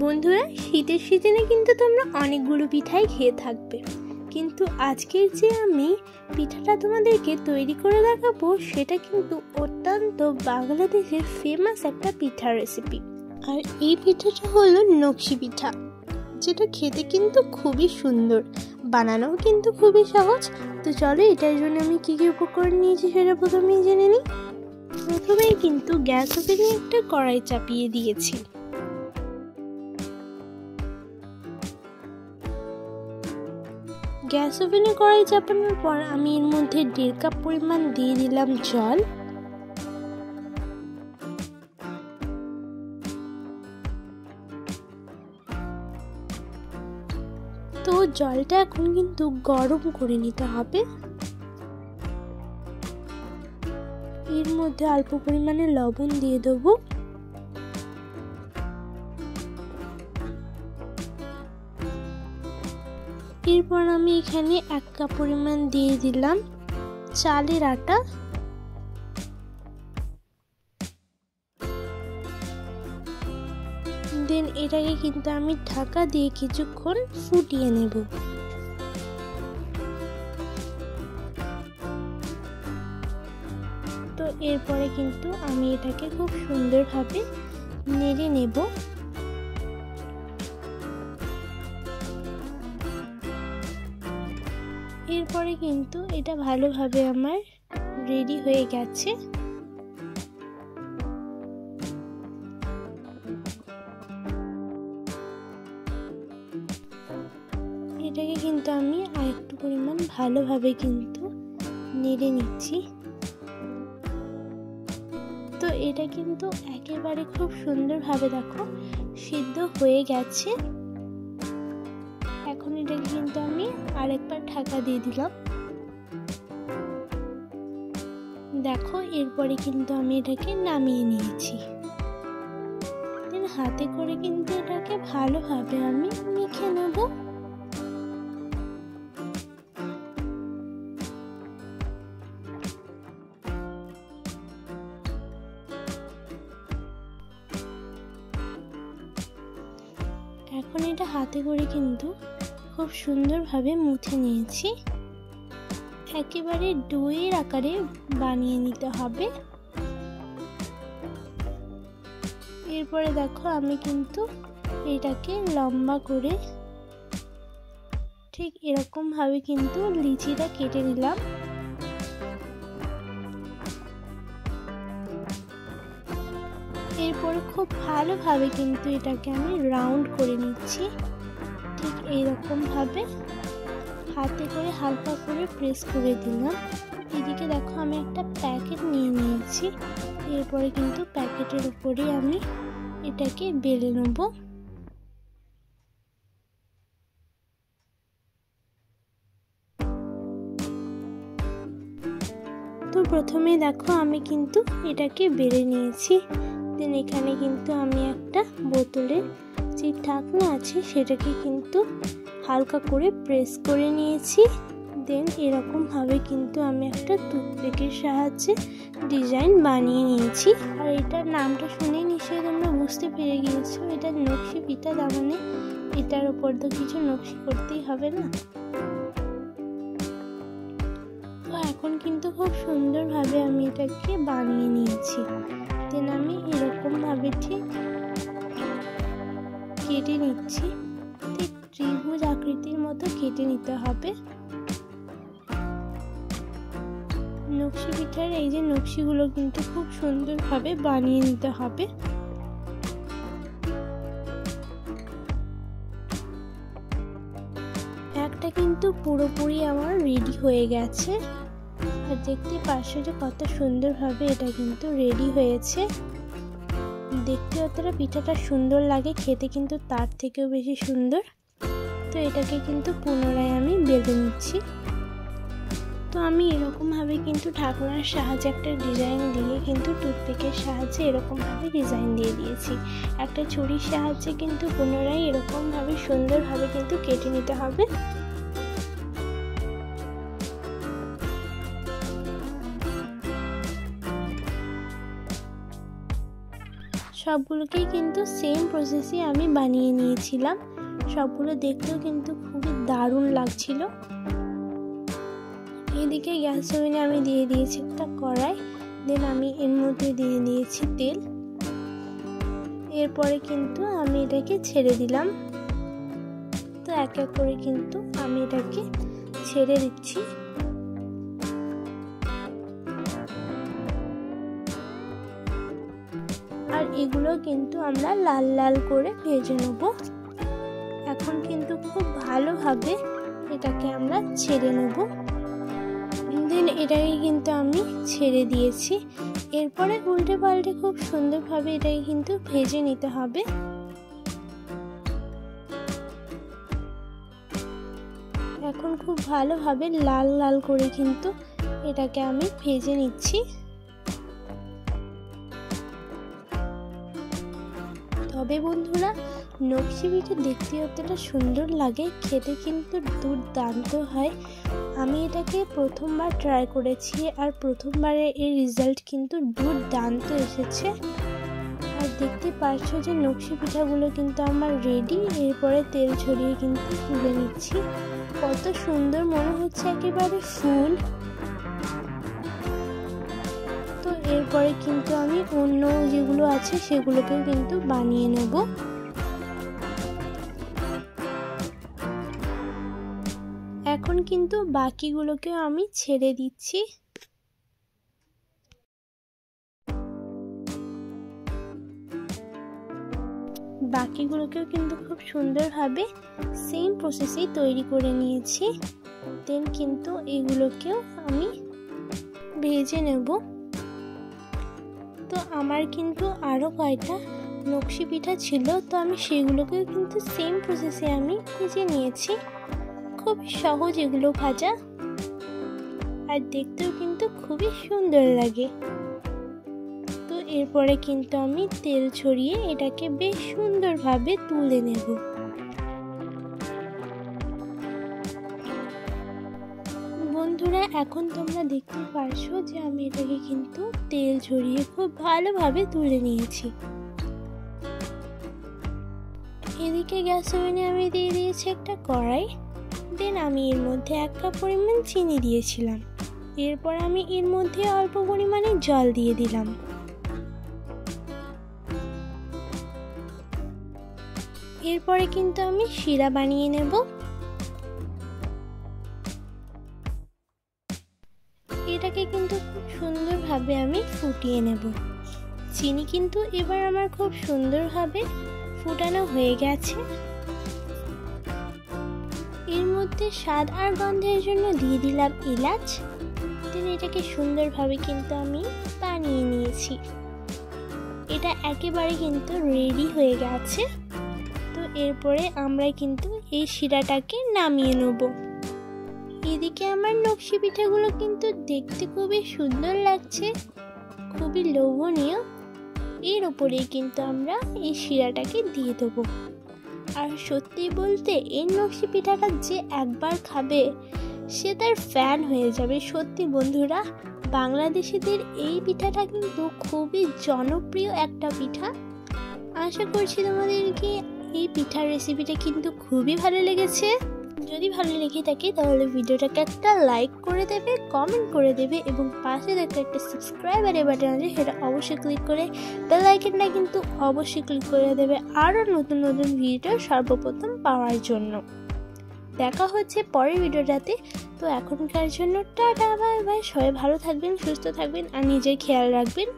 বন্ধুরা, শীতের সিজনে কিন্তু তোমরা অনেকগুলো পিঠাই খেয়ে থাকবে, কিন্তু আজকের যে আমি পিঠাটা তোমাদেরকে তৈরি করে দেখাবো সেটা কিন্তু অত্যন্ত বাংলাদেশের ফেমাস একটা পিঠার রেসিপি। আর এই পিঠাটা হলো নকশি পিঠা, যেটা খেতে কিন্তু খুবই সুন্দর, বানানোও কিন্তু খুবই সহজ। তো চলো এটার জন্য আমি কী কী উপকরণ নিয়েছি সেটা প্রথমেই জেনে নিই। প্রথমেই কিন্তু গ্যাস ওভেনে একটা কড়াই চাপিয়ে দিয়েছি। গ্যাস ওভেনে কড়াই চাপানোর পর আমি এর মধ্যে 1.5 কাপ পরিমাণ দিয়ে দিলাম জল। তো জলটা এখন কিন্তু গরম করে নিতে হবে। এর মধ্যে অল্প পরিমাণে লবণ দিয়ে দেবো। এরপর আমি এখানে 1 কাপ পরিমাণ দিয়ে দিলাম চালের আটা। দেন এটাকে কিন্তু আমি ঢাকা দিয়ে কিছুক্ষণ ফুটিয়ে নেব। তো এরপরে কিন্তু আমি এটাকে খুব সুন্দরভাবে নেড়ে নেব। এরপরে কিন্তু এটা ভালোভাবে আমার রেডি হয়ে গেছে। এটাকে কিন্তু আমি আরেকটু পরিমাণ ভালোভাবে কিন্তু নেড়ে নিচ্ছি। তো এটা কিন্তু একেবারে খুব সুন্দরভাবে দেখো সিদ্ধ হয়ে গেছে। এখন এটাকে কিন্তু আমি আরেকবার ঢাকা দিয়ে দিলাম। দেখো এরপরে কিন্তু আমি এটাকে নামিয়ে নিয়েছি। দেন হাতে করে কিন্তু এটাকে ভালোভাবে আমি মেখে নেব। এখন এটা হাতে করে কিন্তু খুব সুন্দরভাবে মুছে নিয়েছি। একেবারে ডোয়ের আকারে বানিয়ে নিতে হবে। এরপরে দেখো আমি কিন্তু এটাকে লম্বা করে ঠিক এরকম ভাবে কিন্তু লিচিটা কেটে নিলাম। এরপরে খুব ভালোভাবে কিন্তু এটাকে আমি রাউন্ড করে নিচ্ছি। ঠিক এইরকম ভাবে হাতে করে হালকা করে প্রেস করে দিলাম। এদিকে দেখো আমি একটা প্যাকেট নিয়ে নিয়েছি। এরপরে কিন্তু প্যাকেটের উপরে আমি এটাকে বেলে নেব। তো প্রথমে দেখো আমি কিন্তু এটাকে বেলে নিয়েছি। দেন এখানে কিন্তু আমি একটা বোতলের যে ঢাকনা আছে সেটাকে কিন্তু হালকা করে প্রেস করে নিয়েছি। দেন এরকম ভাবে কিন্তু আমি একটা টুথপিকের সাহায্যে ডিজাইন বানিয়ে নিয়েছি। আর এটার নামটা শুনে নিশ্চয়ই তোমরা বুঝতে পেরে গিয়েছো, এটা নকশি পিঠা। তার মানে এটার উপর তো কিছু নকশি করতেই হবে না। তো এখন কিন্তু খুব সুন্দরভাবে আমি এটাকে বানিয়ে নিয়েছি। দেন আমি এরকম ভাবে ঠিক কেটে নিচ্ছি। ঠিক ত্রিভুজ আকৃতির মতো কেটে নিতে হবে। নকশি পিঠার এই যে নকশিগুলো কিন্তু খুব সুন্দরভাবে বানিয়ে নিতে হবে। একটা কিন্তু পুরোপুরি আমার রেডি হয়ে গেছে। আর দেখতে পাচ্ছ যে কত সুন্দরভাবে এটা কিন্তু রেডি হয়েছে। দেখতে অতটা পিঠাটা সুন্দর লাগে, খেতে কিন্তু তার থেকেও বেশি সুন্দর। তো এটাকে কিন্তু পুনরায় আমি বেলে নিচ্ছি। তো আমি এরকমভাবে কিন্তু ঢাকনার সাহায্যে একটা ডিজাইন দিয়ে কিন্তু টুথপিকের সাহায্যে এরকমভাবে ডিজাইন দিয়ে দিয়েছি। একটা ছুরির সাহায্যে কিন্তু পুনরায় এরকমভাবে সুন্দরভাবে কিন্তু কেটে নিতে হবে। সবগুলোকেই কিন্তু সেম প্রসেসে আমি বানিয়ে নিয়েছিলাম। সবগুলো দেখতেও কিন্তু খুবই দারুণ লাগছিল। এদিকে গ্যাস ওভেনে আমি দিয়ে দিয়েছি একটা কড়াই, দেন আমি এর মধ্যে দিয়ে দিয়েছি তেল। এরপরে কিন্তু আমি এটাকে ছেড়ে দিলাম। তো এক এক করে কিন্তু আমি এটাকে ছেড়ে দিচ্ছি। আর এগুলো কিন্তু আমরা লাল লাল করে ভেজে নেব। এখন কিন্তু খুব ভালোভাবে এটাকে আমরা ছেড়ে নেব। দেন এটাকে কিন্তু আমি ছেড়ে দিয়েছি। এরপরে উল্টে পাল্টে খুব সুন্দরভাবে এটাকে কিন্তু ভেজে নিতে হবে। এখন খুব ভালোভাবে লাল লাল করে কিন্তু এটাকে আমি ভেজে নিচ্ছি। তবে বন্ধুরা, নকশি পিঠে দেখতে যতটা সুন্দর লাগে, খেতে কিন্তু দুর্দান্ত হয়। আমি এটাকে প্রথমবার ট্রাই করেছি, আর প্রথমবারে এর রেজাল্ট কিন্তু দুর্দান্ত এসেছে। আর দেখতে পাচ্ছ যে নকশি পিঠাগুলো কিন্তু আমার রেডি। এরপরে তেল ছড়িয়ে কিন্তু তুলে নিচ্ছি। কত সুন্দর মনে হচ্ছে, একেবারে ফুল। তো এরপরে কিন্তু আমি অন্য যেগুলো আছে সেগুলোকেও কিন্তু বানিয়ে নেব। এখন কিন্তু বাকিগুলোকেও আমি ছেড়ে দিচ্ছি। বাকিগুলোকেও কিন্তু খুব সুন্দরভাবে সেম প্রসেসেই তৈরি করে নিয়েছি। দেন কিন্তু এগুলোকেও আমি ভেজে নেব। তো আমার কিন্তু আরও কয়টা নকশি পিঠা ছিল, তো আমি সেগুলোকেও কিন্তু সেম প্রসেসে আমি ভেজে নিয়েছি। খুব সহজ এগুলো ভাজা, আর দেখতেও কিন্তু খুবই সুন্দর লাগে। তো এরপরে কিন্তু আমি তেল ছড়িয়ে এটাকে বেশ সুন্দরভাবে তুলে নেব। বন্ধুরা, এখন তোমরা দেখতে পারছো যে আমি এটাকে কিন্তু তেল ছড়িয়ে খুব ভালোভাবে তুলে নিয়েছি। এদিকে গ্যাস ওভেনে আমি দিয়ে দিয়েছি একটা কড়াই। দেন আমি এর মধ্যে 1 কাপ পরিমাণ চিনি দিয়েছিলাম। এরপর আমি এর মধ্যে অল্প পরিমাণে জল দিয়ে দিলাম। এরপরে কিন্তু আমি শিরা বানিয়ে নেব। এটাকে কিন্তু খুব সুন্দরভাবে আমি ফুটিয়ে নেব। চিনি কিন্তু এবার আমার খুব সুন্দরভাবে ফুটানো হয়ে গেছে। এর মধ্যে স্বাদ আর গন্ধের জন্য দিয়ে দিলাম এলাচ। দেন এটাকে সুন্দরভাবে কিন্তু আমি বানিয়ে নিয়েছি। এটা একেবারে কিন্তু রেডি হয়ে গেছে। তো এরপরে আমরা কিন্তু এই শিরাটাকে নামিয়ে নেব। এদিকে আমার নকশি পিঠাগুলো কিন্তু দেখতে খুবই সুন্দর লাগছে, খুবই লোভনীয়। এর উপরেই কিন্তু আমরা এই শিরাটাকে দিয়ে দেবো। আর সত্যি বলতে এই নকশি পিঠাটা যে একবার খাবে সে তার ফ্যান হয়ে যাবে। সত্যি বন্ধুরা, বাংলাদেশিদের এই পিঠাটা কিন্তু খুবই জনপ্রিয় একটা পিঠা। আশা করছি তোমাদেরকে এই পিঠার রেসিপিটা কিন্তু খুবই ভালো লেগেছে। যদি ভালো লেগে থাকে তাহলে ভিডিওটাকে একটা লাইক করে দেবে, কমেন্ট করে দেবে, এবং পাশে দেখা একটা সাবস্ক্রাইবারের বাটন আছে সেটা অবশ্যই ক্লিক করে বেল আইকনটা কিন্তু অবশ্যই ক্লিক করে দেবে আরও নতুন নতুন ভিডিও সর্বপ্রথম পাওয়ার জন্য। দেখা হচ্ছে পরের ভিডিওটাতে। তো এখনকার জন্য টাটা, বাই বাই। সবাই ভালো থাকবেন, সুস্থ থাকবেন, আর নিজের খেয়াল রাখবেন।